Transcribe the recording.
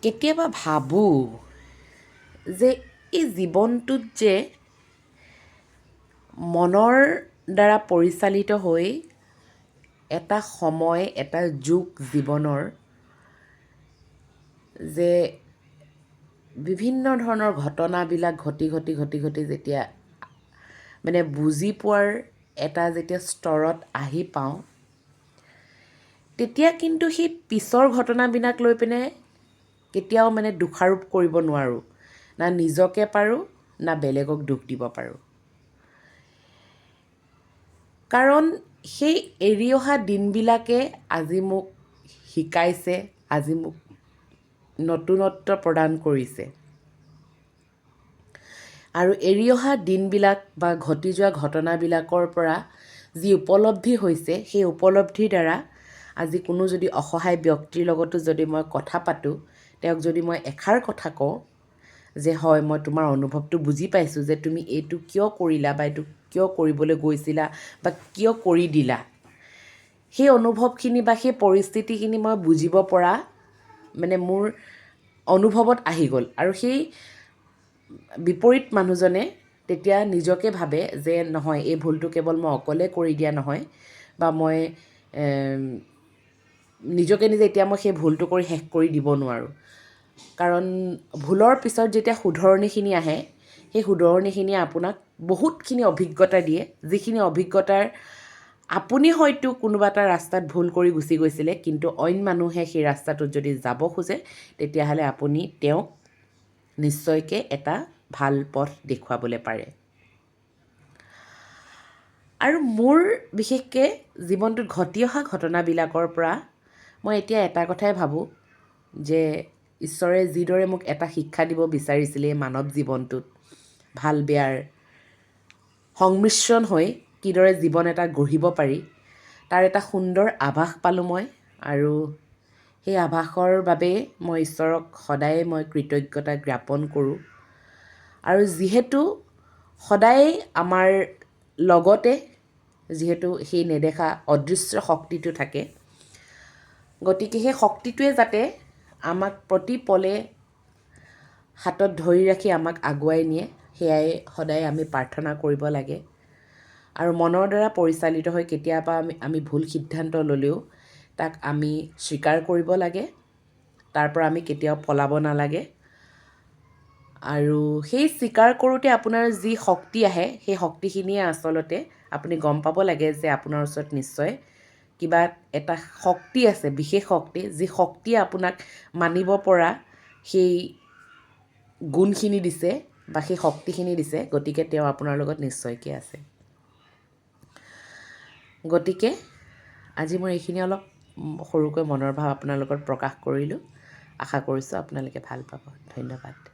কেতিয়াবা ভাবোঁ যে এই জীৱনটোত যে মনৰ দ্বাৰা পৰিচালিত হৈ এটা সময় এটা যুগ জীৱনৰ যে বিভিন্ন ধৰণৰ ঘটনাবিলাক ঘটি যেতিয়া মানে বুজি পোৱাৰ এটা যেতিয়া স্তৰত আহি পাওঁ তেতিয়া কিন্তু সেই পিছৰ ঘটনাবিলাক লৈ পিনে কেতিয়াও মানে দোষাৰোপ কৰিব নোৱাৰোঁ না নিজকে পাৰোঁ না বেলেগক দুখ দিব পাৰোঁ কাৰণ সেই এৰি অহা দিনবিলাকে আজি মোক শিকাইছে আজি মোক নতুনত্ব প্ৰদান কৰিছে আৰু এৰি অহা দিনবিলাক বা ঘটি যোৱা ঘটনাবিলাকৰ পৰা যি উপলব্ধি হৈছে সেই উপলব্ধিৰ দ্বাৰা আজি কোনো যদি অসহায় ব্যক্তিৰ লগতো যদি মই কথা পাতোঁ তেওঁক যদি মই এষাৰ কথা কওঁ যে হয় মই তোমাৰ অনুভৱটো বুজি পাইছোঁ যে তুমি এইটো কিয় কৰিলা বা এইটো কিয় কৰিবলৈ গৈছিলা বা কিয় কৰি দিলা সেই অনুভৱখিনি বা সেই পৰিস্থিতিখিনি মই বুজিব পৰা মানে মোৰ অনুভৱত আহি গ'ল আৰু সেই বিপৰীত মানুহজনে তেতিয়া নিজকে ভাবে যে নহয় এই ভুলটো কেৱল মই অকলে কৰি দিয়া নহয় বা মই নিজকে নিজে এতিয়া মই সেই ভুলটো কৰি শেষ কৰি দিব নোৱাৰোঁ কাৰণ ভুলৰ পিছত যেতিয়া শুধৰণিখিনি আহে সেই শুধৰণিখিনিয়ে আপোনাক বহুতখিনি অভিজ্ঞতা দিয়ে যিখিনি অভিজ্ঞতাৰ আপুনি হয়তো কোনোবা এটা ৰাস্তাত ভুল কৰি গুচি গৈছিলে কিন্তু অইন মানুহে সেই ৰাস্তাটোত যদি যাব খোজে তেতিয়াহ'লে আপুনি তেওঁক নিশ্চয়কৈ এটা ভাল পথ দেখুৱাবলৈ পাৰে আৰু মোৰ বিশেষকৈ জীৱনটোত ঘটি অহা ঘটনাবিলাকৰ পৰা মই এতিয়া এটা কথাই ভাবোঁ যে ঈশ্বৰে যিদৰে মোক এটা শিক্ষা দিব বিচাৰিছিলে এই মানৱ জীৱনটোত ভাল বেয়াৰ সংমিশ্ৰণ হৈ কিদৰে জীৱন এটা গঢ়িব পাৰি তাৰ এটা সুন্দৰ আভাস পালোঁ মই আৰু সেই আভাসৰ বাবে মই ঈশ্বৰক সদায়ে মই কৃতজ্ঞতা জ্ঞাপন কৰোঁ আৰু যিহেতু সদায় আমাৰ লগতে যিহেতু সেই নেদেখা অদৃশ্য শক্তিটো থাকে গতিকে সেই শক্তিটোৱে যাতে আমাক প্ৰতি পলে হাতত ধৰি ৰাখি আমাক আগুৱাই নিয়ে সেয়াই সদায় আমি প্ৰাৰ্থনা কৰিব লাগে আৰু মনৰ দ্বাৰা পৰিচালিত হৈ কেতিয়াবা আমি ভুল সিদ্ধান্ত ল'লেও তাক আমি স্বীকাৰ কৰিব লাগে তাৰ পৰা আমি কেতিয়াও পলাব নালাগে আৰু সেই স্বীকাৰ কৰোঁতে আপোনাৰ যি শক্তি আহে সেই শক্তিখিনিয়ে আচলতে আপুনি গম পাব লাগে যে আপোনাৰ ওচৰত নিশ্চয় কিবা এটা শক্তি আছে বিশেষ শক্তি যি শক্তিয়ে আপোনাক মানিব পৰা সেই গুণখিনি দিছে বা সেই শক্তিখিনি দিছে গতিকে তেওঁ আপোনাৰ লগত নিশ্চয়কৈ আছে গতিকে আজি মই এইখিনি অলপ সৰুকৈ মনৰ ভাৱ আপোনাৰ লগত প্ৰকাশ কৰিলোঁ আশা কৰিছোঁ আপোনালোকে ভাল পাব ধন্যবাদ